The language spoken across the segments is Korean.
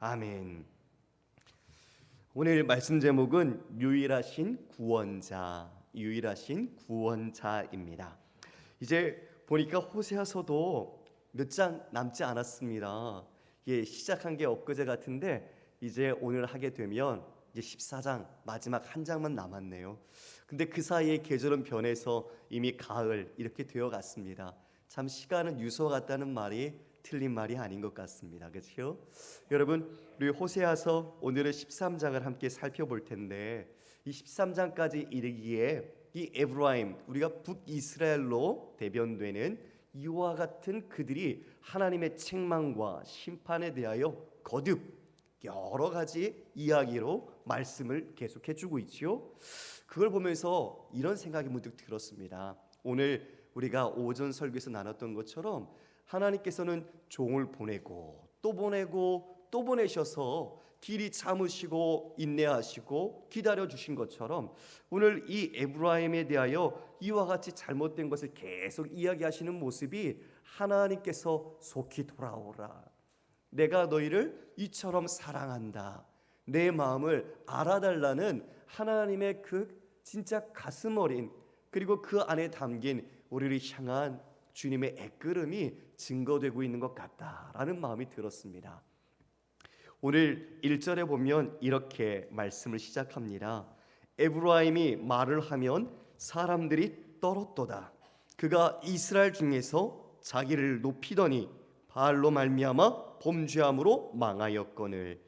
아멘. 오늘 말씀 제목은 유일하신 구원자입니다. 이제 보니까 호세아서도 몇 장 남지 않았습니다. 시작한 게 엊그제 같은데 이제 오늘 하게 되면 이제 14장 마지막 한 장만 남았네요. 근데 그 사이에 계절은 변해서 이미 가을 이렇게 되어 갔습니다. 참 시간은 유서 같다는 말이 틀린 말이 아닌 것 같습니다. 그렇죠? 여러분, 우리 호세아서 오늘은 13장을 함께 살펴볼 텐데 이 13장까지 이르기에 이 에브라임, 우리가 북이스라엘로 대변되는 이와 같은 그들이 하나님의 책망과 심판에 대하여 거듭 여러 가지 이야기로 말씀을 계속해 주고 있지요. 그걸 보면서 이런 생각이 문득 들었습니다. 오늘 우리가 오전 설교에서 나눴던 것처럼 하나님께서는 종을 보내고 또 보내고 또 보내셔서 길이 참으시고 인내하시고 기다려 주신 것처럼 오늘 이 에브라임에 대하여 이와 같이 잘못된 것을 계속 이야기하시는 모습이 하나님께서 속히 돌아오라, 내가 너희를 이처럼 사랑한다, 내 마음을 알아달라는 하나님의 그 진짜 가슴 어린, 그리고 그 안에 담긴 우리를 향한 주님의 애끄름이 증거되고 있는 것 같다라는 마음이 들었습니다. 오늘 1절에 보면 이렇게 말씀을 시작합니다. 에브라임이 말을 하면 사람들이 떨었도다. 그가 이스라엘 중에서 자기를 높이더니 바알로 말미암아 범죄함으로 망하였거늘.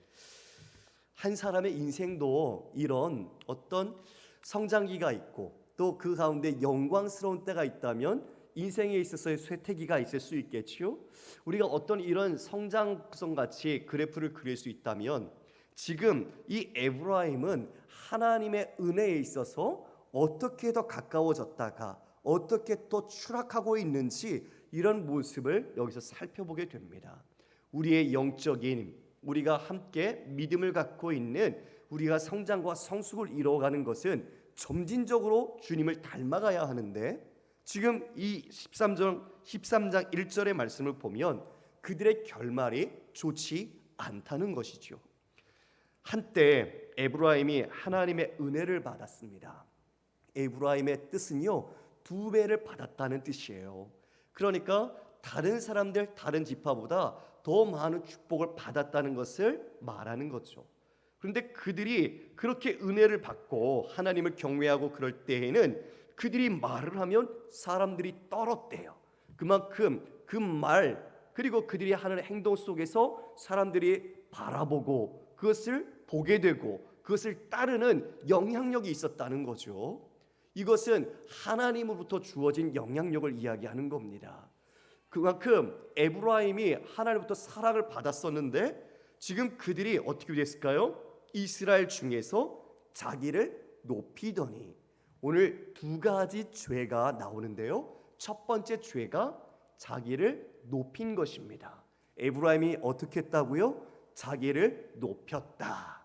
한 사람의 인생도 이런 어떤 성장기가 있고 또 그 가운데 영광스러운 때가 있다면 인생에 있어서의 쇠퇴기가 있을 수 있겠지요. 우리가 어떤 이런 성장성 같이 그래프를 그릴 수 있다면 지금 이 에브라임은 하나님의 은혜에 있어서 어떻게 더 가까워졌다가 어떻게 또 추락하고 있는지 이런 모습을 여기서 살펴보게 됩니다. 우리의 영적인, 우리가 함께 믿음을 갖고 있는 우리가 성장과 성숙을 이루어가는 것은 점진적으로 주님을 닮아가야 하는데 지금 이 13장 1절의 말씀을 보면 그들의 결말이 좋지 않다는 것이죠. 한때 에브라임이 하나님의 은혜를 받았습니다. 에브라임의 뜻은요, 2배를 받았다는 뜻이에요. 그러니까 다른 사람들, 다른 지파보다 더 많은 축복을 받았다는 것을 말하는 거죠. 그런데 그들이 그렇게 은혜를 받고 하나님을 경외하고 그럴 때에는 그들이 말을 하면 사람들이 떨었대요. 그만큼 그 말 그리고 그들이 하는 행동 속에서 사람들이 바라보고 그것을 보게 되고 그것을 따르는 영향력이 있었다는 거죠. 이것은 하나님으로부터 주어진 영향력을 이야기하는 겁니다. 그만큼 에브라임이 하나님부터 사랑을 받았었는데 지금 그들이 어떻게 됐을까요? 이스라엘 중에서 자기를 높이더니, 오늘 2가지 죄가 나오는데요. 첫 번째 죄가 자기를 높인 것입니다. 에브라임이 어떻게 했다고요? 자기를 높였다.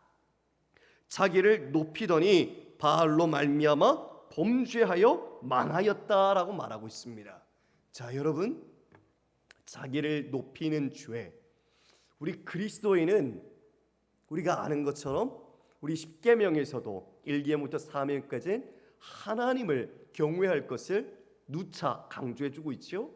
자기를 높이더니 바알로 말미암아 범죄하여 망하였다라고 말하고 있습니다. 자, 여러분, 자기를 높이는 죄, 우리 그리스도인은 우리가 아는 것처럼 우리 십계명에서도 1계명부터 4계명까지는 하나님을 경외할 것을 누차 강조해주고 있죠.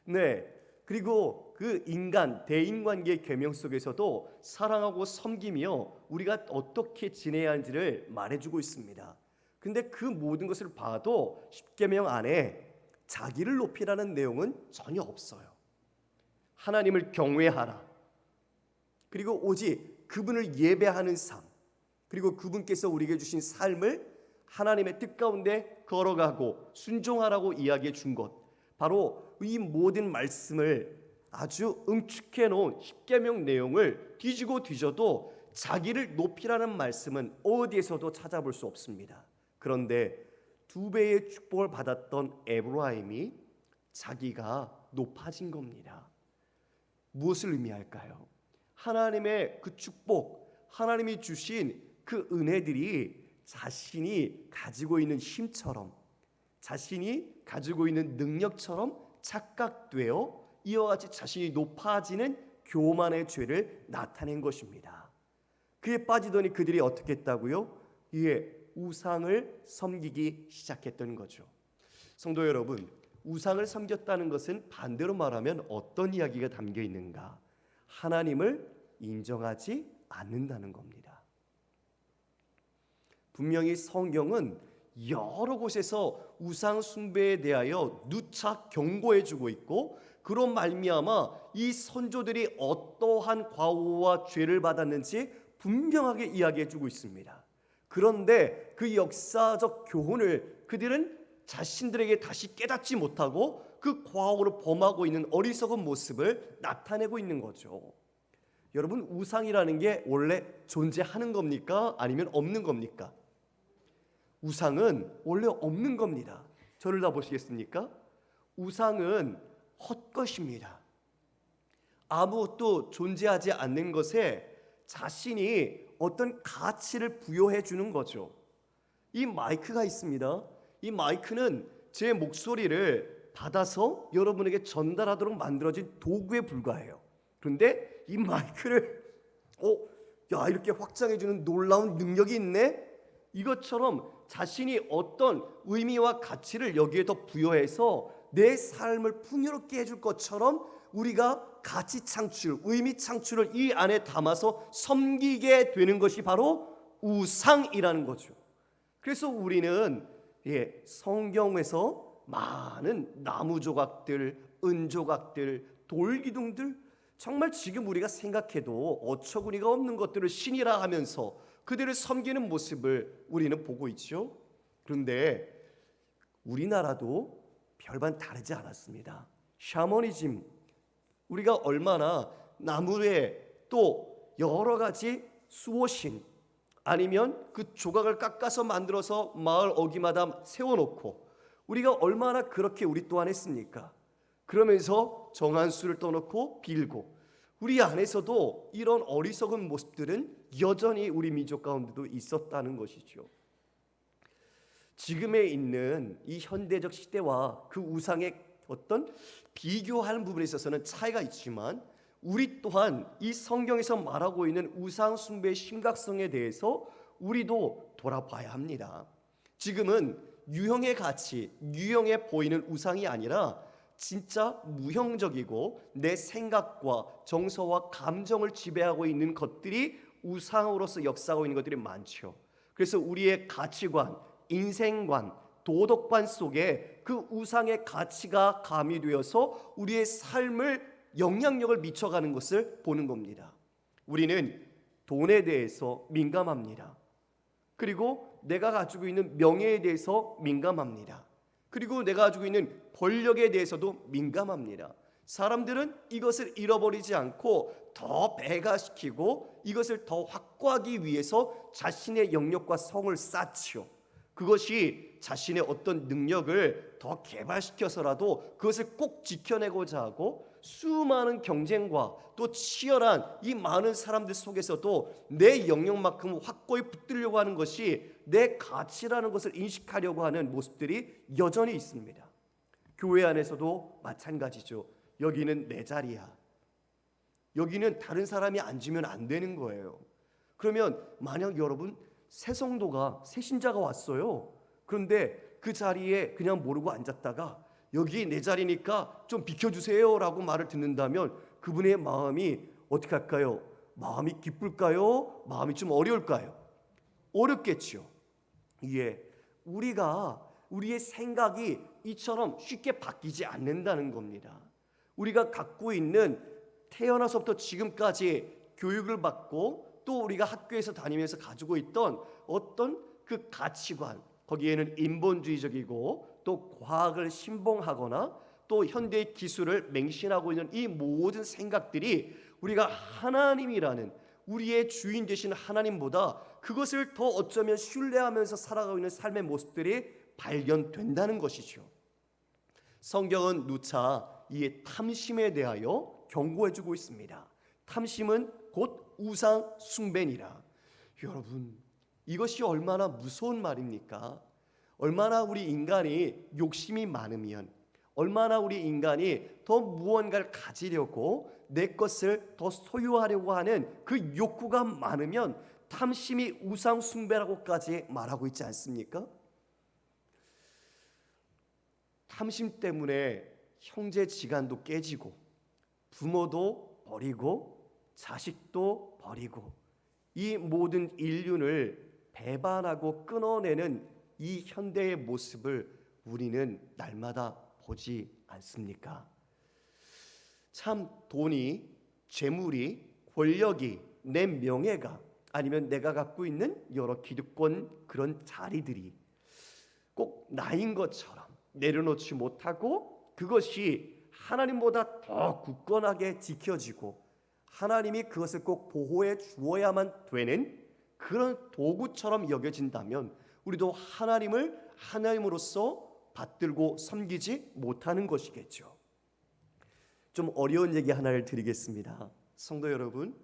네, 그리고 그 인간 대인관계의 계명 속에서도 사랑하고 섬기며 우리가 어떻게 지내야 하는지를 말해주고 있습니다. 근데 그 모든 것을 봐도 십계명 안에 자기를 높이라는 내용은 전혀 없어요. 하나님을 경외하라, 그리고 오직 그분을 예배하는 삶, 그리고 그분께서 우리에게 주신 삶을 하나님의 뜻 가운데 걸어가고 순종하라고 이야기해 준 것, 바로 이 모든 말씀을 아주 응축해 놓은 십계명 내용을 뒤지고 뒤져도 자기를 높이라는 말씀은 어디에서도 찾아볼 수 없습니다. 그런데 2배의 축복을 받았던 에브라임이 자기가 높아진 겁니다. 무엇을 의미할까요? 하나님의 그 축복, 하나님이 주신 그 은혜들이 자신이 가지고 있는 힘처럼, 자신이 가지고 있는 능력처럼 착각되어 이와 같이 자신이 높아지는 교만의 죄를 나타낸 것입니다. 그에 빠지더니 그들이 어떻게 했다고요? 우상을 섬기기 시작했던 거죠. 성도 여러분, 우상을 섬겼다는 것은 반대로 말하면 어떤 이야기가 담겨 있는가? 하나님을 인정하지 않는다는 겁니다. 분명히 성경은 여러 곳에서 우상 숭배에 대하여 누차 경고해주고 있고, 그로 말미암아 이 선조들이 어떠한 과오와 죄를 받았는지 분명하게 이야기해주고 있습니다. 그런데 그 역사적 교훈을 그들은 자신들에게 다시 깨닫지 못하고 그 과오를 범하고 있는 어리석은 모습을 나타내고 있는 거죠. 여러분, 우상이라는 게 원래 존재하는 겁니까? 아니면 없는 겁니까? 우상은 원래 없는 겁니다. 저를 다 보시겠습니까? 우상은 헛것입니다. 아무것도 존재하지 않는 것에 자신이 어떤 가치를 부여해 주는 거죠. 이 마이크가 있습니다. 이 마이크는 제 목소리를 받아서 여러분에게 전달하도록 만들어진 도구에 불과해요. 그런데 이 마이크를 이렇게 확장해 주는 놀라운 능력이 있네? 이것처럼 자신이 어떤 의미와 가치를 여기에 더 부여해서 내 삶을 풍요롭게 해줄 것처럼 우리가 가치 창출, 의미 창출을 이 안에 담아서 섬기게 되는 것이 바로 우상이라는 거죠. 그래서 우리는 성경에서 많은 나무 조각들, 은 조각들, 돌기둥들, 정말 지금 우리가 생각해도 어처구니가 없는 것들을 신이라 하면서 그들을 섬기는 모습을 우리는 보고 있죠. 그런데 우리나라도 별반 다르지 않았습니다. 샤머니즘, 우리가 얼마나 나무에 또 여러 가지 수호신 아니면 그 조각을 깎아서 만들어서 마을 어귀마다 세워놓고 우리가 얼마나 그렇게 우리 또한 했습니까? 그러면서 정한수를 떠놓고 빌고, 우리 안에서도 이런 어리석은 모습들은 여전히 우리 민족 가운데도 있었다는 것이죠. 지금에 있는 이 현대적 시대와 그 우상의 어떤 비교하는 부분에 있어서는 차이가 있지만, 우리 또한 이 성경에서 말하고 있는 우상 숭배의 심각성에 대해서 우리도 돌아봐야 합니다. 지금은 유형의 가치, 유형에 보이는 우상이 아니라 진짜 무형적이고 내 생각과 정서와 감정을 지배하고 있는 것들이 우상으로서 역사하고 있는 것들이 많죠. 그래서 우리의 가치관, 인생관, 도덕관 속에 그 우상의 가치가 가미되어서 우리의 삶을 영향력을 미쳐가는 것을 보는 겁니다. 우리는 돈에 대해서 민감합니다. 그리고 내가 가지고 있는 명예에 대해서 민감합니다. 그리고 내가 가지고 있는 권력에 대해서도 민감합니다. 사람들은 이것을 잃어버리지 않고 더 배가시키고 이것을 더 확고하기 위해서 자신의 영역과 성을 쌓지요. 그것이 자신의 어떤 능력을 더 개발시켜서라도 그것을 꼭 지켜내고자 하고, 수많은 경쟁과 또 치열한 이 많은 사람들 속에서도 내 영역만큼 확고히 붙들려고 하는 것이 내 가치라는 것을 인식하려고 하는 모습들이 여전히 있습니다. 교회 안에서도 마찬가지죠. 여기는 내 자리야. 여기는 다른 사람이 앉으면 안 되는 거예요. 그러면 만약 여러분 새 성도가, 새 신자가 왔어요. 그런데 그 자리에 그냥 모르고 앉았다가 여기 내 자리니까 좀 비켜주세요 라고 말을 듣는다면 그분의 마음이 어떻게 할까요? 마음이 기쁠까요? 마음이 좀 어려울까요? 어렵겠죠. 우리의 생각이 이처럼 쉽게 바뀌지 않는다는 겁니다. 우리가 갖고 있는 태어나서부터 지금까지 교육을 받고 또 우리가 학교에서 다니면서 가지고 있던 어떤 그 가치관, 거기에는 인본주의적이고 또 과학을 신봉하거나 또 현대의 기술을 맹신하고 있는 이 모든 생각들이 우리가 하나님이라는 우리의 주인 되신 하나님보다 그것을 더 어쩌면 신뢰하면서 살아가고 있는 삶의 모습들이 발견된다는 것이죠. 성경은 누차 이 탐심에 대하여 경고해주고 있습니다. 탐심은 곧 우상 숭배니라. 여러분, 이것이 얼마나 무서운 말입니까? 얼마나 우리 인간이 욕심이 많으면, 얼마나 우리 인간이 더 무언가를 가지려고 내 것을 더 소유하려고 하는 그 욕구가 많으면 탐심이 우상 숭배라고까지 말하고 있지 않습니까? 탐심 때문에 형제 지간도 깨지고 부모도 버리고 자식도 버리고 이 모든 인륜을 배반하고 끊어내는 이 현대의 모습을 우리는 날마다 보지 않습니까? 참 돈이, 재물이, 권력이, 내 명예가 아니면 내가 갖고 있는 여러 기득권 그런 자리들이 꼭 나인 것처럼 내려놓지 못하고 그것이 하나님보다 더 굳건하게 지켜지고 하나님이 그것을 꼭 보호해 주어야만 되는 그런 도구처럼 여겨진다면 우리도 하나님을 하나님으로서 받들고 섬기지 못하는 것이겠죠. 좀 어려운 얘기 하나를 드리겠습니다. 성도 여러분,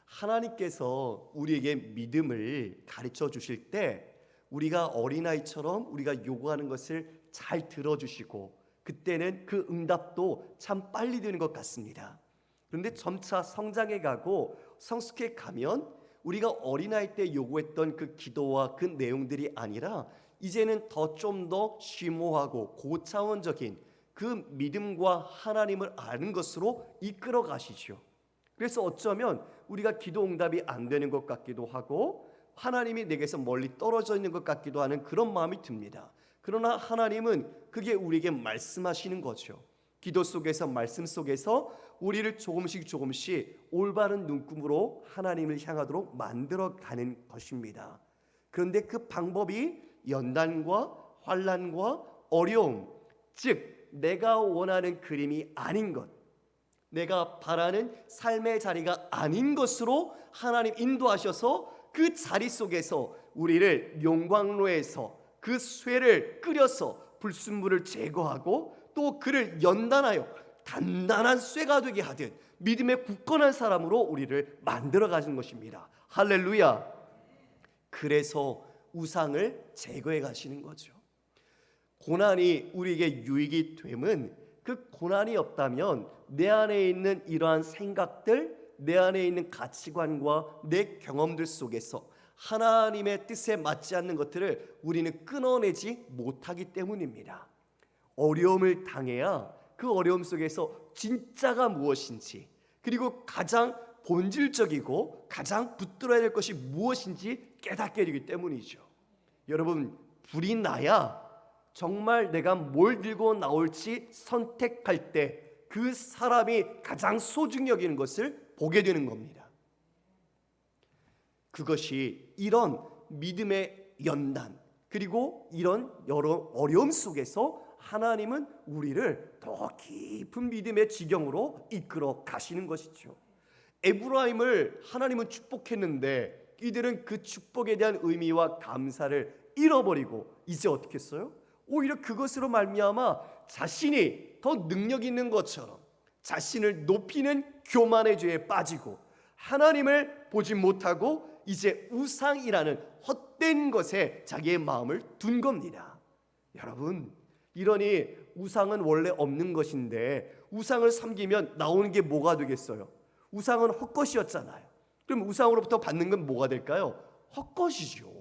하나님께서 우리에게 믿음을 가르쳐 주실 때 우리가 어린아이처럼 우리가 요구하는 것을 잘 들어주시고 그때는 그 응답도 참 빨리 되는 것 같습니다. 그런데 점차 성장해 가고 성숙해 가면 우리가 어린아이 때 요구했던 그 기도와 그 내용들이 아니라 이제는 좀 더 심오하고 고차원적인 그 믿음과 하나님을 아는 것으로 이끌어 가시죠. 그래서 어쩌면 우리가 기도 응답이 안 되는 것 같기도 하고 하나님이 내게서 멀리 떨어져 있는 것 같기도 하는 그런 마음이 듭니다. 그러나 하나님은 그게 우리에게 말씀하시는 거죠. 기도 속에서 말씀 속에서 우리를 조금씩 올바른 눈금으로 하나님을 향하도록 만들어가는 것입니다. 그런데 그 방법이 연단과 환난과 어려움, 즉 내가 원하는 그림이 아닌 것, 내가 바라는 삶의 자리가 아닌 것으로 하나님 인도하셔서 그 자리 속에서 우리를 용광로에서 그 쇠를 끓여서 불순물을 제거하고 또 그를 연단하여 단단한 쇠가 되게 하듯 믿음의 굳건한 사람으로 우리를 만들어 가는 것입니다. 할렐루야. 그래서 우상을 제거해 가시는 거죠. 고난이 우리에게 유익이 됨은 그 고난이 없다면 내 안에 있는 이러한 생각들, 내 안에 있는 가치관과 내 경험들 속에서 하나님의 뜻에 맞지 않는 것들을 우리는 끊어내지 못하기 때문입니다. 어려움을 당해야 그 어려움 속에서 진짜가 무엇인지 그리고 가장 본질적이고 가장 붙들어야 될 것이 무엇인지 깨닫게 되기 때문이죠. 여러분, 불이 나야 정말 내가 뭘 들고 나올지 선택할 때 그 사람이 가장 소중히 여기는 것을 보게 되는 겁니다. 그것이 이런 믿음의 연단 그리고 이런 여러 어려움 속에서 하나님은 우리를 더 깊은 믿음의 지경으로 이끌어 가시는 것이죠. 에브라임을 하나님은 축복했는데 이들은 그 축복에 대한 의미와 감사를 잃어버리고 이제 어떻게 했어요? 오히려 그것으로 말미암아 자신이 더 능력 있는 것처럼 자신을 높이는 교만의 죄에 빠지고 하나님을 보지 못하고 이제 우상이라는 헛된 것에 자기의 마음을 둔 겁니다. 여러분, 이러니 우상은 원래 없는 것인데 우상을 섬기면 나오는 게 뭐가 되겠어요? 우상은 헛것이었잖아요. 그럼 우상으로부터 받는 건 뭐가 될까요? 헛것이죠.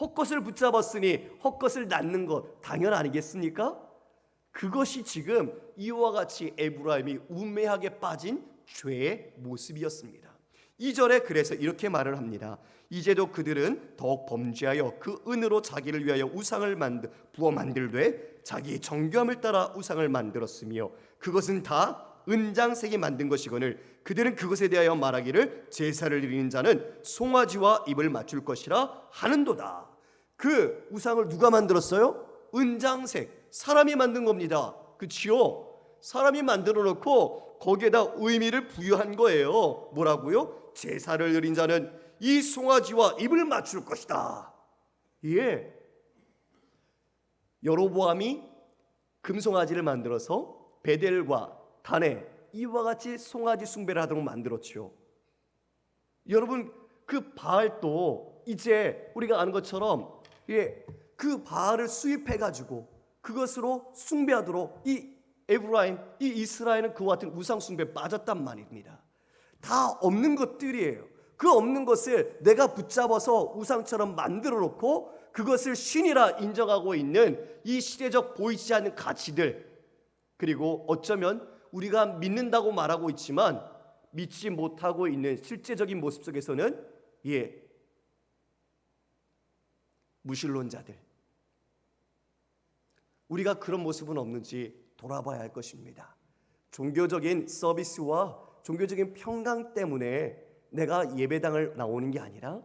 헛것을 붙잡았으니 헛것을 낳는 것 당연 아니겠습니까? 그것이 지금 이와 같이 에브라임이 운매하게 빠진 죄의 모습이었습니다. 2절에 그래서 이렇게 말을 합니다. 이제도 그들은 더욱 범죄하여 그 은으로 자기를 위하여 우상을 부어 만들되 자기의 정교함을 따라 우상을 만들었으며 그것은 다 은장색이 만든 것이거늘 그들은 그것에 대하여 말하기를 제사를 드리는 자는 송아지와 입을 맞출 것이라 하는도다. 그 우상을 누가 만들었어요? 은장색, 사람이 만든 겁니다. 그치요? 사람이 만들어 놓고 거기에다 의미를 부여한 거예요. 뭐라고요? 제사를 드린 자는 이 송아지와 입을 맞출 것이다. 예. 여로보암이 금송아지를 만들어서 베델과 단에 이와 같이 송아지 숭배를 하도록 만들었죠. 여러분, 그 바알도 이제 우리가 아는 것처럼 그 바알을 수입해 가지고 그것으로 숭배하도록 이 에브라임, 이 이스라엘은 그와 같은 우상 숭배에 빠졌단 말입니다. 다 없는 것들이에요. 그 없는 것을 내가 붙잡아서 우상처럼 만들어 놓고 그것을 신이라 인정하고 있는 이 시대적 보이지 않는 가치들, 그리고 어쩌면 우리가 믿는다고 말하고 있지만 믿지 못하고 있는 실제적인 모습 속에서는 무신론자들, 우리가 그런 모습은 없는지 돌아봐야 할 것입니다. 종교적인 서비스와 종교적인 평강 때문에 내가 예배당을 나오는 게 아니라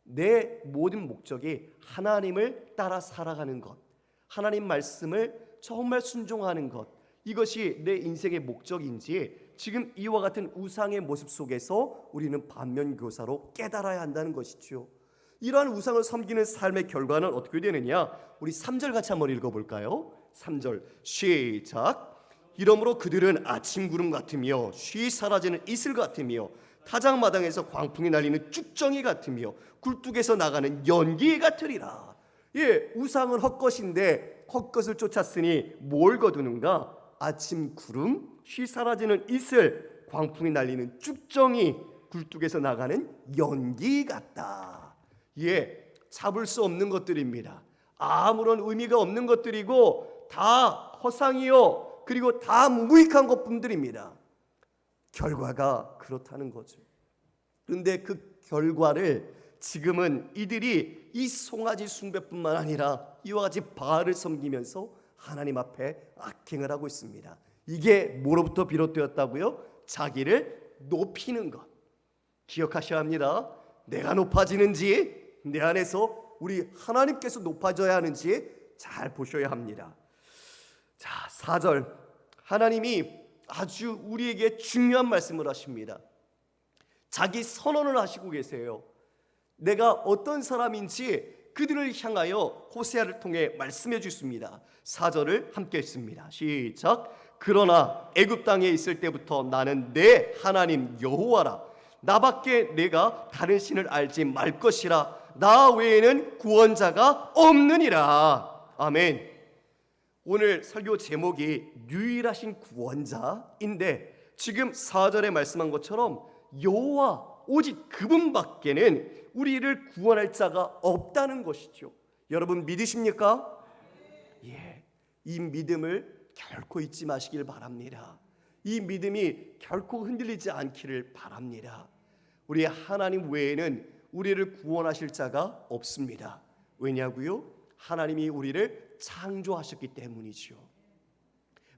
내 모든 목적이 하나님을 따라 살아가는 것, 하나님 말씀을 정말 순종하는 것, 이것이 내 인생의 목적인지 지금 이와 같은 우상의 모습 속에서 우리는 반면교사로 깨달아야 한다는 것이죠. 이러한 우상을 섬기는 삶의 결과는 어떻게 되느냐? 우리 3절 같이 한번 읽어볼까요? 3절 시작. 이러므로 그들은 아침 구름 같으며 쉬 사라지는 이슬 같으며 타작마당에서 광풍이 날리는 쭉정이 같으며 굴뚝에서 나가는 연기 같으리라. 우상은 헛것인데 헛것을 쫓았으니 뭘 거두는가? 아침 구름, 쉬 사라지는 이슬, 광풍이 날리는 쭉정이, 굴뚝에서 나가는 연기 같다. 잡을 수 없는 것들입니다. 아무런 의미가 없는 것들이고 다 허상이요, 그리고 다 무익한 것뿐들입니다. 결과가 그렇다는 거죠. 그런데 그 결과를 지금은 이들이 이 송아지 숭배뿐만 아니라 이와 같이 바알을 섬기면서 하나님 앞에 악행을 하고 있습니다. 이게 뭐로부터 비롯되었다고요? 자기를 높이는 것. 기억하셔야 합니다. 내가 높아지는지 내 안에서 우리 하나님께서 높아져야 하는지 잘 보셔야 합니다. 자, 4절 하나님이 아주 우리에게 중요한 말씀을 하십니다. 자기 선언을 하시고 계세요. 내가 어떤 사람인지 그들을 향하여 호세아를 통해 말씀해 주십니다. 4절을 함께 읽습니다. 시작. 그러나 애굽 땅에 있을 때부터 나는 내 하나님 여호와라. 나밖에 내가 다른 신을 알지 말 것이라. 나 외에는 구원자가 없느니라. 아멘. 오늘 설교 제목이 유일하신 구원자인데 지금 4절에 말씀한 것처럼 여호와 오직 그분밖에는 우리를 구원할 자가 없다는 것이죠. 여러분 믿으십니까? 이 믿음을 결코 잊지 마시길 바랍니다. 이 믿음이 결코 흔들리지 않기를 바랍니다. 우리 하나님 외에는 우리를 구원하실 자가 없습니다. 왜냐고요? 하나님이 우리를 창조하셨기 때문이죠.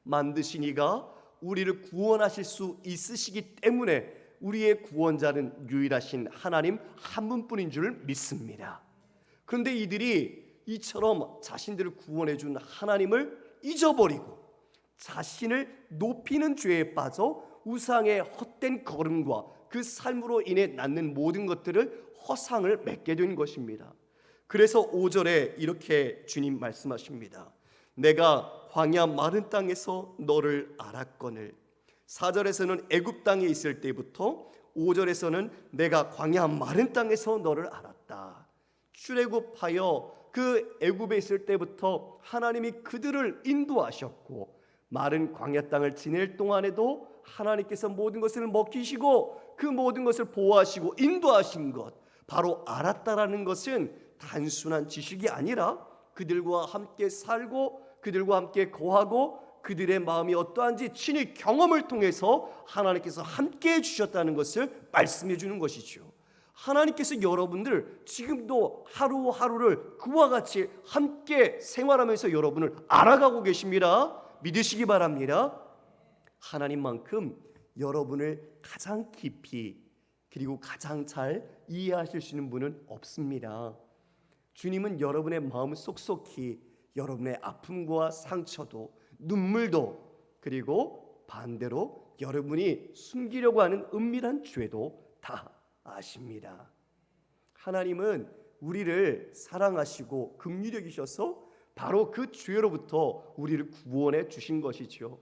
만드신 이가 우리를 구원하실 수 있으시기 때문에 우리의 구원자는 유일하신 하나님 한 분뿐인 줄 믿습니다. 그런데 이들이 이처럼 자신들을 구원해 준 하나님을 잊어버리고 자신을 높이는 죄에 빠져 우상의 헛된 걸음과 그 삶으로 인해 낳는 모든 것들을 허상을 맺게 된 것입니다. 그래서 5절에 이렇게 주님 말씀하십니다. 내가 광야 마른 땅에서 너를 알았거늘. 4절에서는 애굽 땅에 있을 때부터 5절에서는 내가 광야 마른 땅에서 너를 알았다. 출애굽하여 그 애굽에 있을 때부터 하나님이 그들을 인도하셨고 마른 광야 땅을 지낼 동안에도 하나님께서 모든 것을 먹히시고 그 모든 것을 보호하시고 인도하신 것, 바로 알았다라는 것은 단순한 지식이 아니라 그들과 함께 살고 그들과 함께 거하고 그들의 마음이 어떠한지 친히 경험을 통해서 하나님께서 함께 해주셨다는 것을 말씀해 주는 것이죠. 하나님께서 여러분들 지금도 하루하루를 그와 같이 함께 생활하면서 여러분을 알아가고 계십니다. 믿으시기 바랍니다. 하나님만큼 여러분을 가장 깊이 그리고 가장 잘 이해하실 수 있는 분은 없습니다. 주님은 여러분의 마음 속속히 여러분의 아픔과 상처도 눈물도 그리고 반대로 여러분이 숨기려고 하는 은밀한 죄도 다 아십니다. 하나님은 우리를 사랑하시고 긍휼히 여기셔서 바로 그 죄로부터 우리를 구원해 주신 것이죠.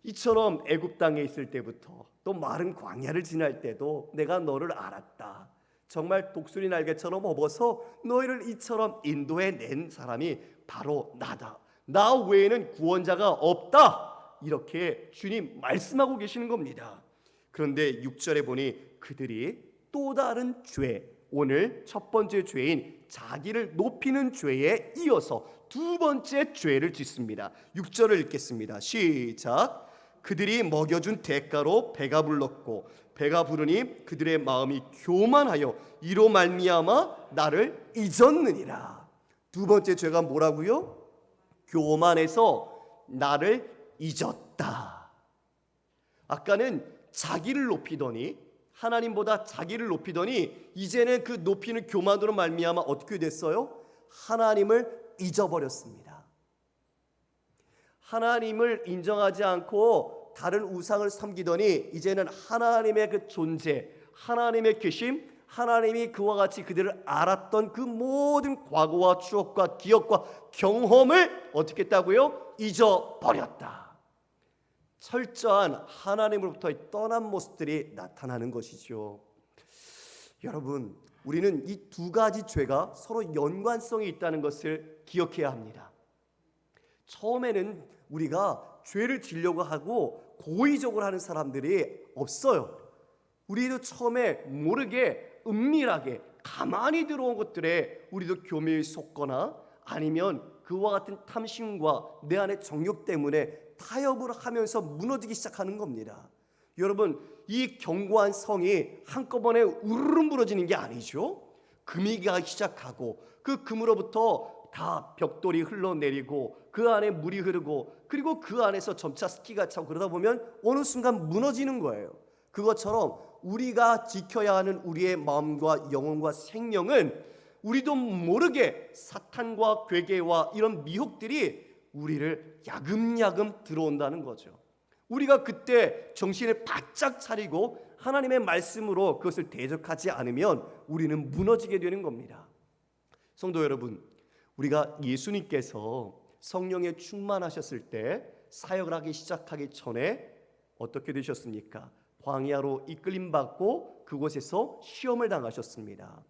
이처럼 애굽 땅에 있을 때부터 또 마른 광야를 지날 때도 내가 너를 알았다. 정말 독수리 날개처럼 업어서 너희를 이처럼 인도해 낸 사람이 바로 나다. 나 외에는 구원자가 없다. 이렇게 주님 말씀하고 계시는 겁니다. 그런데 6절에 보니 그들이 또 다른 죄, 오늘 첫 번째 죄인 자기를 높이는 죄에 이어서 두 번째 죄를 짓습니다. 6절을 읽겠습니다. 시작. 그들이 먹여준 대가로 배가 불렀고 배가 부르니 그들의 마음이 교만하여 이로 말미암아 나를 잊었느니라. 두 번째 죄가 뭐라고요? 교만해서 나를 잊었다. 아까는 자기를 높이더니, 하나님보다 자기를 높이더니 이제는 그 높이는 교만으로 말미암아 어떻게 됐어요? 하나님을 잊어버렸습니다. 하나님을 인정하지 않고 다른 우상을 섬기더니 이제는 하나님의 그 존재, 하나님의 계심, 하나님이 그와 같이 그들을 알았던 그 모든 과거와 추억과 기억과 경험을 어떻게 했다고요? 잊어버렸다. 철저한 하나님으로부터 떠난 모습들이 나타나는 것이죠. 여러분, 우리는 이 두 가지 죄가 서로 연관성이 있다는 것을 기억해야 합니다. 처음에는 우리가 죄를 지려고 하고 고의적으로 하는 사람들이 없어요. 우리도 처음에 모르게 은밀하게 가만히 들어온 것들에 우리도 교묘히 속거나 아니면 그와 같은 탐심과 내 안의 정욕 때문에 타협을 하면서 무너지기 시작하는 겁니다. 여러분, 이 견고한 성이 한꺼번에 우르르 무너지는 게 아니죠. 금이 가기 시작하고 그 금으로부터 다 벽돌이 흘러내리고 그 안에 물이 흐르고 그리고 그 안에서 점차 습기가 차고 그러다 보면 어느 순간 무너지는 거예요. 그것처럼 우리가 지켜야 하는 우리의 마음과 영혼과 생명은 우리도 모르게 사탄과 괴계와 이런 미혹들이 우리를 야금야금 들어온다는 거죠. 우리가 그때 정신을 바짝 차리고 하나님의 말씀으로 그것을 대적하지 않으면 우리는 무너지게 되는 겁니다. 성도 여러분, 우리가 예수님께서 성령에 충만하셨을 때 사역을 하기 시작하기 전에 어떻게 되셨습니까? 광야로 이끌림 받고 그곳에서 시험을 당하셨습니다.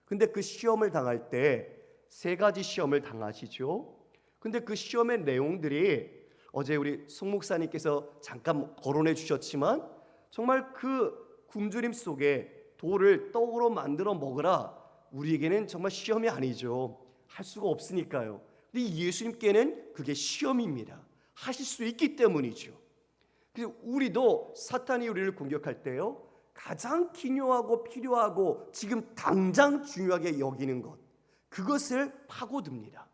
근데 그 시험을 당할 때 세 가지 시험을 당하시죠. 근데 그 시험의 내용들이 어제 우리 송 목사님께서 잠깐 거론해 주셨지만 정말 그 굶주림 속에 돌을 떡으로 만들어 먹으라, 우리에게는 정말 시험이 아니죠. 할 수가 없으니까요. 근데 예수님께는 그게 시험입니다. 하실 수 있기 때문이죠. 그래서 우리도 사탄이 우리를 공격할 때요, 가장 기묘하고 필요하고 지금 당장 중요하게 여기는 것, 그것을 파고듭니다.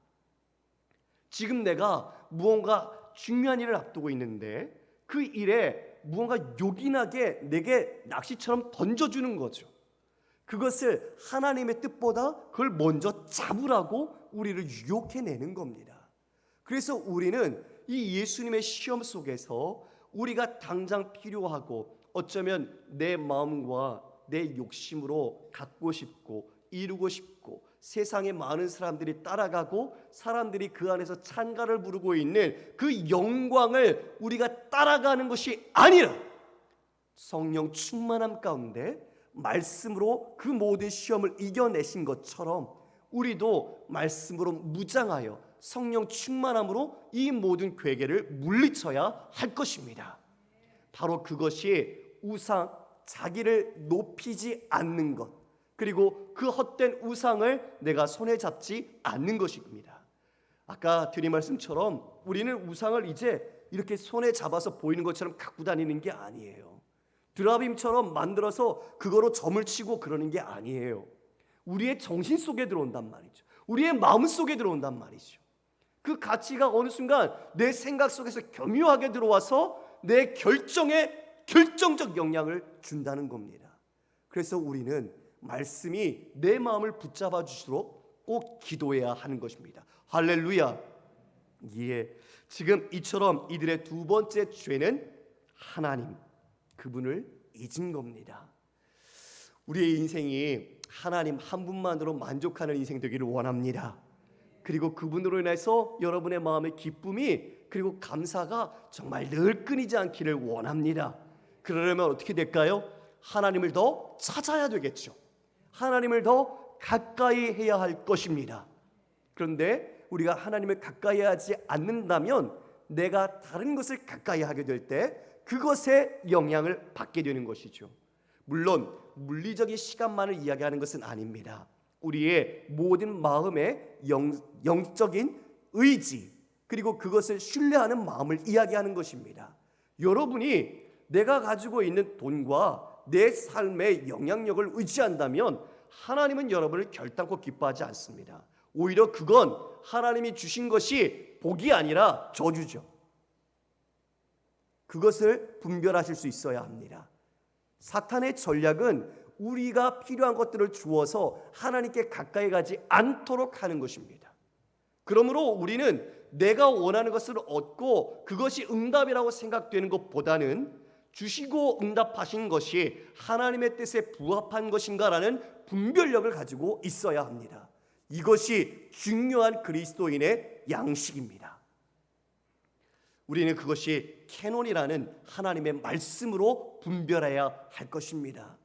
지금 내가 무언가 중요한 일을 앞두고 있는데 그 일에 무언가 요긴하게 내게 낚시처럼 던져주는 거죠. 그것을 하나님의 뜻보다 그걸 먼저 잡으라고 우리를 유혹해내는 겁니다. 그래서 우리는 이 예수님의 시험 속에서 우리가 당장 필요하고 어쩌면 내 마음과 내 욕심으로 갖고 싶고 이루고 싶고 세상에 많은 사람들이 따라가고 사람들이 그 안에서 찬가를 부르고 있는 그 영광을 우리가 따라가는 것이 아니라 성령 충만함 가운데 말씀으로 그 모든 시험을 이겨내신 것처럼 우리도 말씀으로 무장하여 성령 충만함으로 이 모든 괴계를 물리쳐야 할 것입니다. 바로 그것이 우상, 자기를 높이지 않는 것, 그리고 그 헛된 우상을 내가 손에 잡지 않는 것입니다. 아까 드린 말씀처럼 우리는 우상을 이제 이렇게 손에 잡아서 보이는 것처럼 갖고 다니는 게 아니에요. 드라빔처럼 만들어서 그거로 점을 치고 그러는 게 아니에요. 우리의 정신 속에 들어온단 말이죠. 우리의 마음 속에 들어온단 말이죠. 그 가치가 어느 순간 내 생각 속에서 교묘하게 들어와서 내 결정에 결정적 영향을 준다는 겁니다. 그래서 우리는 말씀이 내 마음을 붙잡아 주시도록 꼭 기도해야 하는 것입니다. 할렐루야. 예, 지금 이처럼 이들의 두 번째 죄는 하나님, 그분을 잊은 겁니다. 우리의 인생이 하나님 한 분만으로 만족하는 인생 되기를 원합니다. 그리고 그분으로 인해서 여러분의 마음의 기쁨이 그리고 감사가 정말 늘 끊이지 않기를 원합니다. 그러려면 어떻게 될까요? 하나님을 더 찾아야 되겠죠. 하나님을 더 가까이 해야 할 것입니다. 그런데 우리가 하나님을 가까이 하지 않는다면 내가 다른 것을 가까이 하게 될 때 그것에 영향을 받게 되는 것이죠. 물론 물리적인 시간만을 이야기하는 것은 아닙니다. 우리의 모든 마음의 영적인 의지, 그리고 그것을 신뢰하는 마음을 이야기하는 것입니다. 여러분이 내가 가지고 있는 돈과 내 삶의 영향력을 의지한다면 하나님은 여러분을 결단코 기뻐하지 않습니다. 오히려 그건 하나님이 주신 것이 복이 아니라 저주죠. 그것을 분별하실 수 있어야 합니다. 사탄의 전략은 우리가 필요한 것들을 주어서 하나님께 가까이 가지 않도록 하는 것입니다. 그러므로 우리는 내가 원하는 것을 얻고 그것이 응답이라고 생각되는 것보다는 주시고 응답하신 것이 하나님의 뜻에 부합한 것인가라는 분별력을 가지고 있어야 합니다. 이것이 중요한 그리스도인의 양식입니다. 우리는 그것이 캐논이라는 하나님의 말씀으로 분별해야 할 것입니다.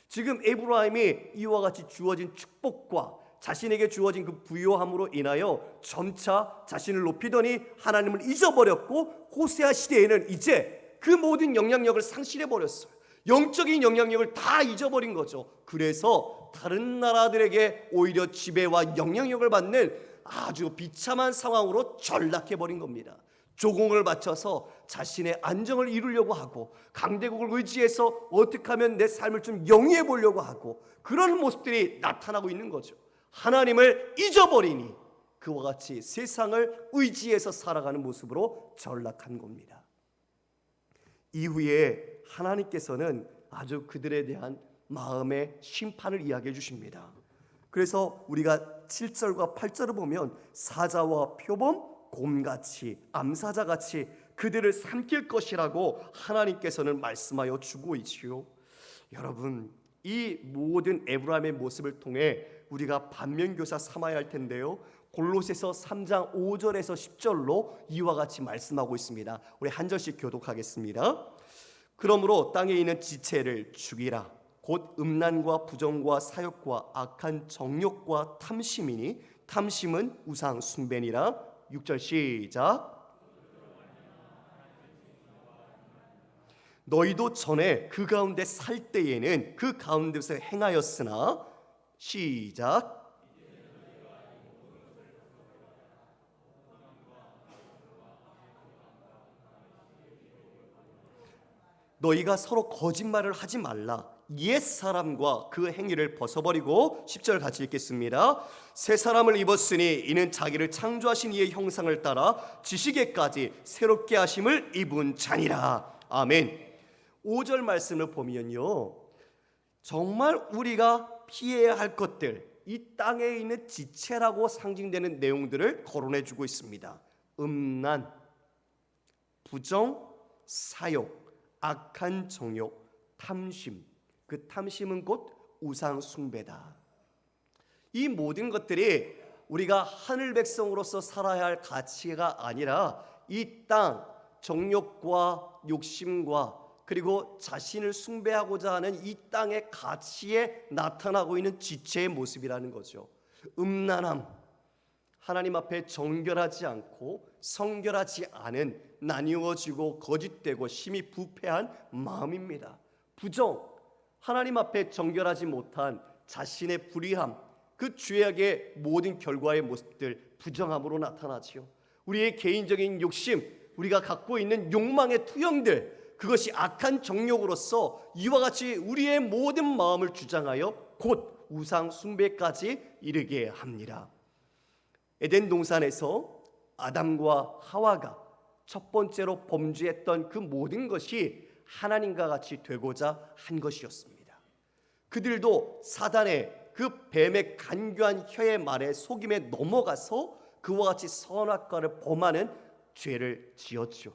지금 에브라임이 이와 같이 주어진 축복과 자신에게 주어진 그 부요함으로 인하여 점차 자신을 높이더니 하나님을 잊어버렸고, 호세아 시대에는 이제 그 모든 영향력을 상실해버렸어요. 영적인 영향력을 다 잊어버린 거죠. 그래서 다른 나라들에게 오히려 지배와 영향력을 받는 아주 비참한 상황으로 전락해버린 겁니다. 조공을 바쳐서 자신의 안정을 이루려고 하고, 강대국을 의지해서 어떻게 하면 내 삶을 좀 영위해 보려고 하고, 그런 모습들이 나타나고 있는 거죠. 하나님을 잊어버리니 그와 같이 세상을 의지해서 살아가는 모습으로 전락한 겁니다. 이후에 하나님께서는 아주 그들에 대한 마음의 심판을 이야기해 주십니다. 그래서 우리가 7절과 8절을 보면 사자와 표범, 곰같이 암사자같이 그들을 삼킬 것이라고 하나님께서는 말씀하여 주고 있지요. 여러분, 이 모든 에브라임의 모습을 통해 우리가 반면교사 삼아야 할 텐데요, 골로새서 3장 5절에서 10절로 이와 같이 말씀하고 있습니다. 우리 한 절씩 교독하겠습니다. 그러므로 땅에 있는 지체를 죽이라. 곧 음란과 부정과 사욕과 악한 정욕과 탐심이니 탐심은 우상 숭배니라. 6절 시작. 너희도 전에 그 가운데 살 때에는 그 가운데서 행하였으나 시작. 너희가 서로 거짓말을 하지 말라. 옛사람과 그 행위를 벗어버리고 10절 같이 읽겠습니다. 새 사람을 입었으니 이는 자기를 창조하신 이의 형상을 따라 지식에까지 새롭게 하심을 입은 자니라. 아멘. 5절 말씀을 보면요, 정말 우리가 피해야 할 것들, 이 땅에 있는 지체라고 상징되는 내용들을 거론해주고 있습니다. 음란, 부정, 사욕, 악한 정욕, 탐심. 그 탐심은 곧 우상 숭배다. 이 모든 것들이 우리가 하늘 백성으로서 살아야 할 가치가 아니라 이 땅 정욕과 욕심과 그리고 자신을 숭배하고자 하는 이 땅의 가치에 나타나고 있는 지체의 모습이라는 거죠. 음란함, 하나님 앞에 정결하지 않고 성결하지 않은 나뉘어지고 거짓되고 심히 부패한 마음입니다. 부정, 하나님 앞에 정결하지 못한 자신의 불의함, 그 죄악의 모든 결과의 모습들, 부정함으로 나타나지요. 우리의 개인적인 욕심, 우리가 갖고 있는 욕망의 투영들, 그것이 악한 정욕으로서 이와 같이 우리의 모든 마음을 주장하여 곧 우상 숭배까지 이르게 합니다. 에덴 동산에서 아담과 하와가 첫 번째로 범죄했던 그 모든 것이 하나님과 같이 되고자 한 것이었습니다. 그들도 사단의 그 뱀의 간교한 혀의 말에 속임에 넘어가서 그와 같이 선악과를 범하는 죄를 지었죠.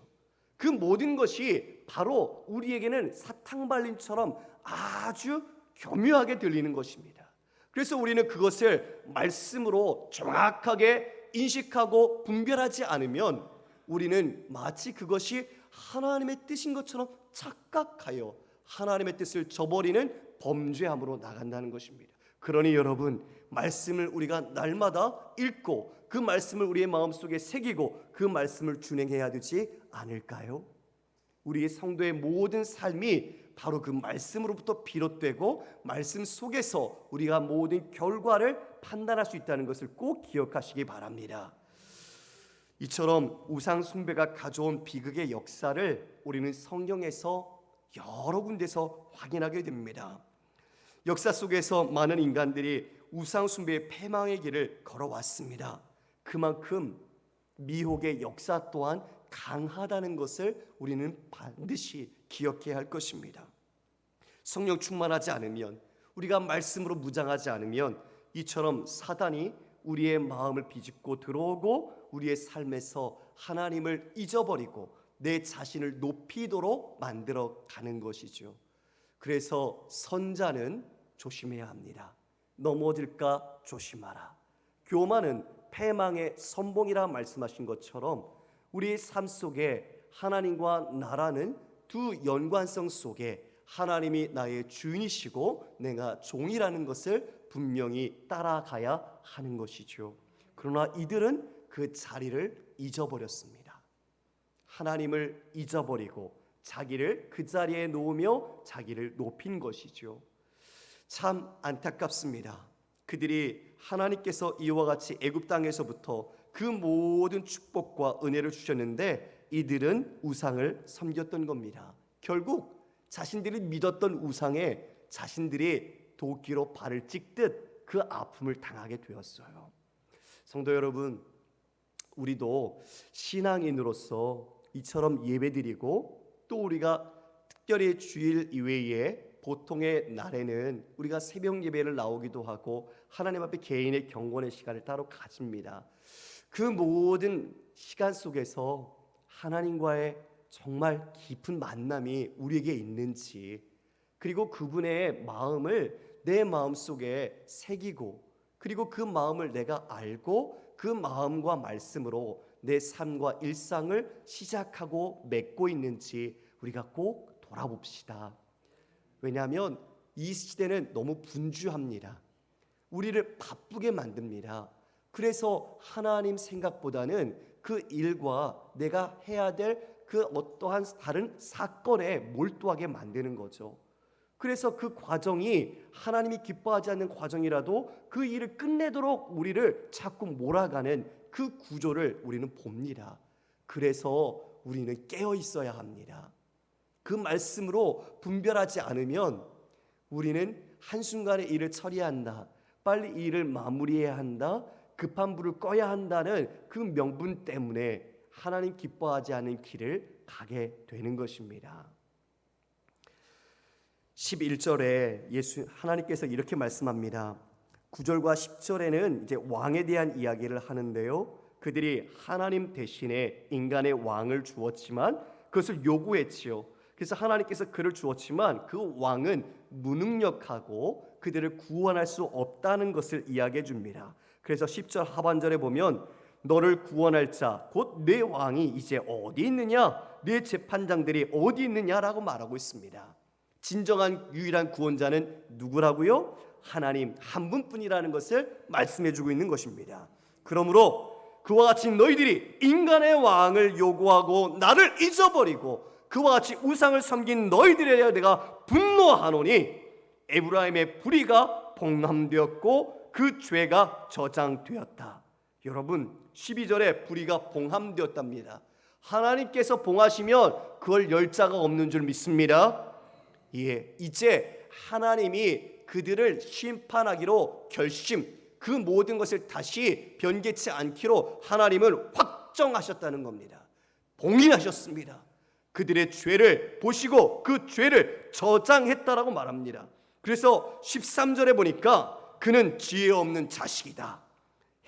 그 모든 것이 바로 우리에게는 사탕발림처럼 아주 교묘하게 들리는 것입니다. 그래서 우리는 그것을 말씀으로 정확하게 인식하고 분별하지 않으면 우리는 마치 그것이 하나님의 뜻인 것처럼 착각하여 하나님의 뜻을 저버리는 범죄함으로 나간다는 것입니다. 그러니 여러분, 말씀을 우리가 날마다 읽고 그 말씀을 우리의 마음속에 새기고 그 말씀을 준행해야 되지 않을까요? 우리의 성도의 모든 삶이 바로 그 말씀으로부터 비롯되고 말씀 속에서 우리가 모든 결과를 판단할 수 있다는 것을 꼭 기억하시기 바랍니다. 이처럼 우상 숭배가 가져온 비극의 역사를 우리는 성경에서 여러 군데서 확인하게 됩니다. 역사 속에서 많은 인간들이 우상 숭배의 패망의 길을 걸어왔습니다. 그만큼 미혹의 역사 또한 강하다는 것을 우리는 반드시 기억해야 할 것입니다. 성령 충만하지 않으면, 우리가 말씀으로 무장하지 않으면 이처럼 사단이 우리의 마음을 비집고 들어오고 우리의 삶에서 하나님을 잊어버리고 내 자신을 높이도록 만들어 가는 것이죠. 그래서 선자는 조심해야 합니다. 넘어질까 조심하라. 교만은 패망의 선봉이라 말씀하신 것처럼 우리의 삶 속에 하나님과 나라는 두 연관성 속에 하나님이 나의 주인이시고 내가 종이라는 것을 분명히 따라가야 하는 것이죠. 그러나 이들은 그 자리를 잊어버렸습니다. 하나님을 잊어버리고 자기를 그 자리에 놓으며 자기를 높인 것이죠. 참 안타깝습니다. 그들이 하나님께서 이와 같이 애굽 땅에서부터 그 모든 축복과 은혜를 주셨는데 이들은 우상을 섬겼던 겁니다. 결국 자신들이 믿었던 우상에 자신들이 도끼로 발을 찍듯 그 아픔을 당하게 되었어요. 성도 여러분, 우리도 신앙인으로서 이처럼 예배드리고 또 우리가 특별히 주일 이외에 보통의 날에는 우리가 새벽 예배를 나오기도 하고 하나님 앞에 개인의 경건의 시간을 따로 가집니다. 그 모든 시간 속에서 하나님과의 정말 깊은 만남이 우리에게 있는지, 그리고 그분의 마음을 내 마음속에 새기고 그리고 그 마음을 내가 알고 그 마음과 말씀으로 내 삶과 일상을 시작하고 맺고 있는지 우리가 꼭 돌아봅시다. 왜냐하면 이 시대는 너무 분주합니다. 우리를 바쁘게 만듭니다. 그래서 하나님 생각보다는 그 일과 내가 해야 될 그 어떠한 다른 사건에 몰두하게 만드는 거죠. 그래서 그 과정이 하나님이 기뻐하지 않는 과정이라도 그 일을 끝내도록 우리를 자꾸 몰아가는 그 구조를 우리는 봅니다. 그래서 우리는 깨어 있어야 합니다. 그 말씀으로 분별하지 않으면 우리는 한순간에 일을 처리한다, 빨리 이 일을 마무리해야 한다, 급한 불을 꺼야 한다는 그 명분 때문에 하나님 기뻐하지 않는 길을 가게 되는 것입니다. 11절에 하나님께서 이렇게 말씀합니다. 9절과 10절에는 이제 왕에 대한 이야기를 하는데요. 그들이 하나님 대신에 인간의 왕을 주었지만 그것을 요구했지요. 그래서 하나님께서 그를 주었지만 그 왕은 무능력하고 그들을 구원할 수 없다는 것을 이야기해 줍니다. 그래서 10절 하반절에 보면 너를 구원할 자 곧 내 왕이 이제 어디 있느냐, 내 재판장들이 어디 있느냐라고 말하고 있습니다. 진정한 유일한 구원자는 누구라고요? 하나님 한 분뿐이라는 것을 말씀해 주고 있는 것입니다. 그러므로 그와 같이 너희들이 인간의 왕을 요구하고 나를 잊어버리고 그와 같이 우상을 섬긴 너희들에 대하여 내가 분노하노니 에브라임의 불의가 봉함되었고 그 죄가 저장되었다. 여러분, 12절에 불의가 봉함되었답니다. 하나님께서 봉하시면 그걸 열 자가 없는 줄 믿습니다. 예, 이제 하나님이 그들을 심판하기로 그 모든 것을 다시 변개치 않기로 하나님을 확정하셨다는 겁니다. 봉인하셨습니다. 그들의 죄를 보시고 그 죄를 저장했다라고 말합니다. 그래서 13절에 보니까 그는 지혜 없는 자식이다.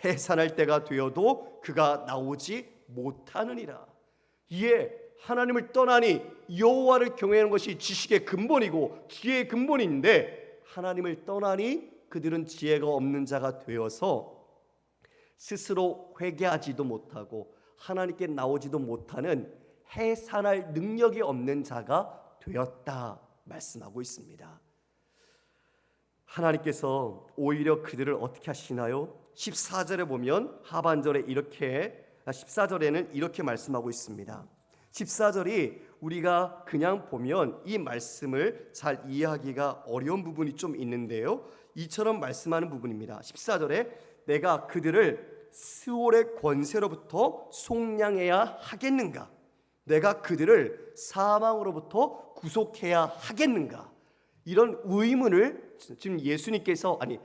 해산할 때가 되어도 그가 나오지 못하느니라. 이에 하나님을 떠나니 여호와를 경외하는 것이 지식의 근본이고 지혜의 근본인데 하나님을 떠나니 그들은 지혜가 없는 자가 되어서 스스로 회개하지도 못하고 하나님께 나오지도 못하는 해산할 능력이 없는 자가 되었다 말씀하고 있습니다. 하나님께서 오히려 그들을 어떻게 하시나요? 14절에 보면 하반절에 14절에는 이렇게 말씀하고 있습니다. 14절이 우리가 그냥 보면 이 말씀을 잘 이해하기가 어려운 부분이 좀 있는데요, 이처럼 말씀하는 부분입니다. 14절에 내가 그들을 스올의 권세로부터 속량해야 하겠는가? 내가 그들을 사망으로부터 구속해야 하겠는가? 이런 의문을 지금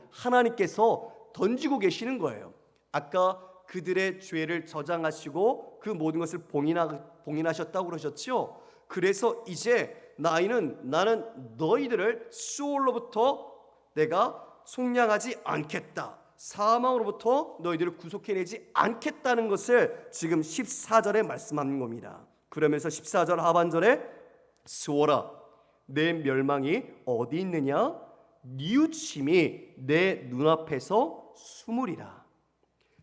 하나님께서 던지고 계시는 거예요. 아까 그들의 죄를 저장하시고 그 모든 것을 봉인하셨다고 그러셨죠. 그래서 이제 나는 너희들을 수올로부터 내가 속량하지 않겠다, 사망으로부터 너희들을 구속해내지 않겠다는 것을 지금 14절에 말씀하는 겁니다. 그러면서 14절 하반절에 수월아 내 멸망이 어디 있느냐? 뉘우침이 내 눈앞에서 숨으리라.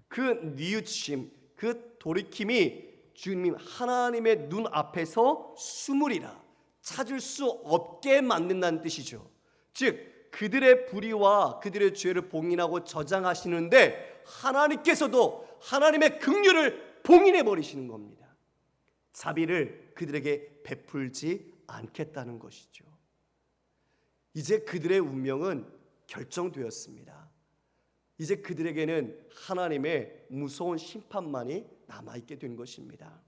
그 뉘우침, 그 돌이킴이 주님 하나님의 눈 앞에서 숨으리라, 찾을 수 없게 만든다는 뜻이죠. 즉 그들의 불의와 그들의 죄를 봉인하고 저장하시는데 하나님께서도 하나님의 긍휼을 봉인해 버리시는 겁니다. 자비를 그들에게 베풀지 않겠다는 것이죠. 이제 그들의 운명은 결정되었습니다. 이제 그들에게는 하나님의 무서운 심판만이 남아있게 된 것입니다.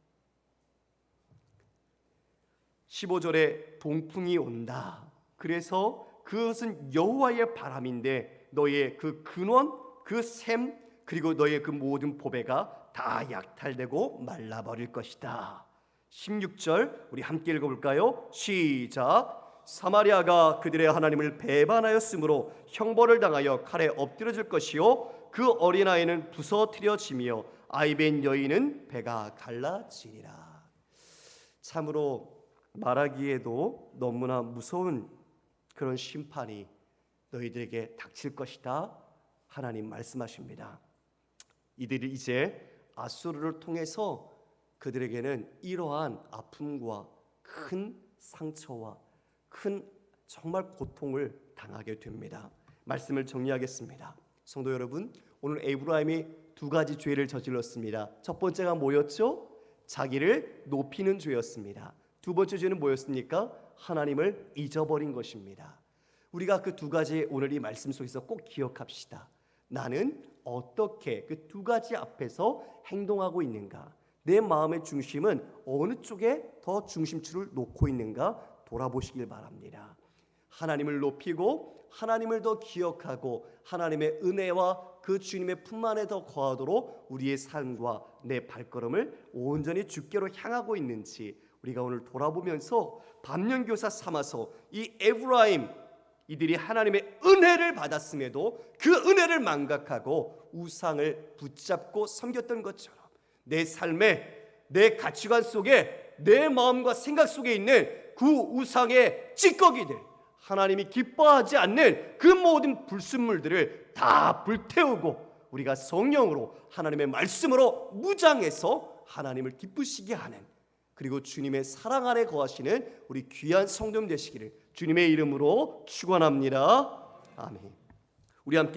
15절에 동풍이 온다. 그래서 그것은 여호와의 바람인데 너희의 그 근원, 그 샘, 그리고 너희의 그 모든 보배가 다 약탈되고 말라버릴 것이다. 16절 우리 함께 읽어볼까요? 시작. 사마리아가 그들의 하나님을 배반하였으므로 형벌을 당하여 칼에 엎드려질 것이요 그 어린아이는 부서뜨려지며 아이벤 여인은 배가 갈라지리라. 참으로 말하기에도 너무나 무서운 그런 심판이 너희들에게 닥칠 것이다, 하나님 말씀하십니다. 이들이 이제 아수르를 통해서 그들에게는 이러한 아픔과 큰 상처와 큰 정말 고통을 당하게 됩니다. 말씀을 정리하겠습니다. 성도 여러분, 오늘 에브라임이 두 가지 죄를 저질렀습니다. 첫 번째가 뭐였죠? 자기를 높이는 죄였습니다. 두 번째 죄는 뭐였습니까? 하나님을 잊어버린 것입니다. 우리가 그 두 가지 오늘 이 말씀 속에서 꼭 기억합시다. 나는 어떻게 그 두 가지 앞에서 행동하고 있는가? 내 마음의 중심은 어느 쪽에 더 중심줄을 놓고 있는가 돌아보시길 바랍니다. 하나님을 높이고 하나님을 더 기억하고 하나님의 은혜와 그 주님의 품 안에 더 거하도록 우리의 삶과 내 발걸음을 온전히 주께로 향하고 있는지 우리가 오늘 돌아보면서 반면교사 삼아서 이 에브라임, 이들이 하나님의 은혜를 받았음에도 그 은혜를 망각하고 우상을 붙잡고 섬겼던 것처럼 내 삶에, 내 가치관 속에, 내 마음과 생각 속에 있는 그 우상의 찌꺼기들, 하나님이 기뻐하지 않는 그 모든 불순물들을 다 불태우고 우리가 성령으로 하나님의 말씀으로 무장해서 하나님을 기쁘시게 하는, 그리고 주님의 사랑 안에 거하시는 우리 귀한 성도님 되시기를 주님의 이름으로 축원합니다. 아멘. 우리 함께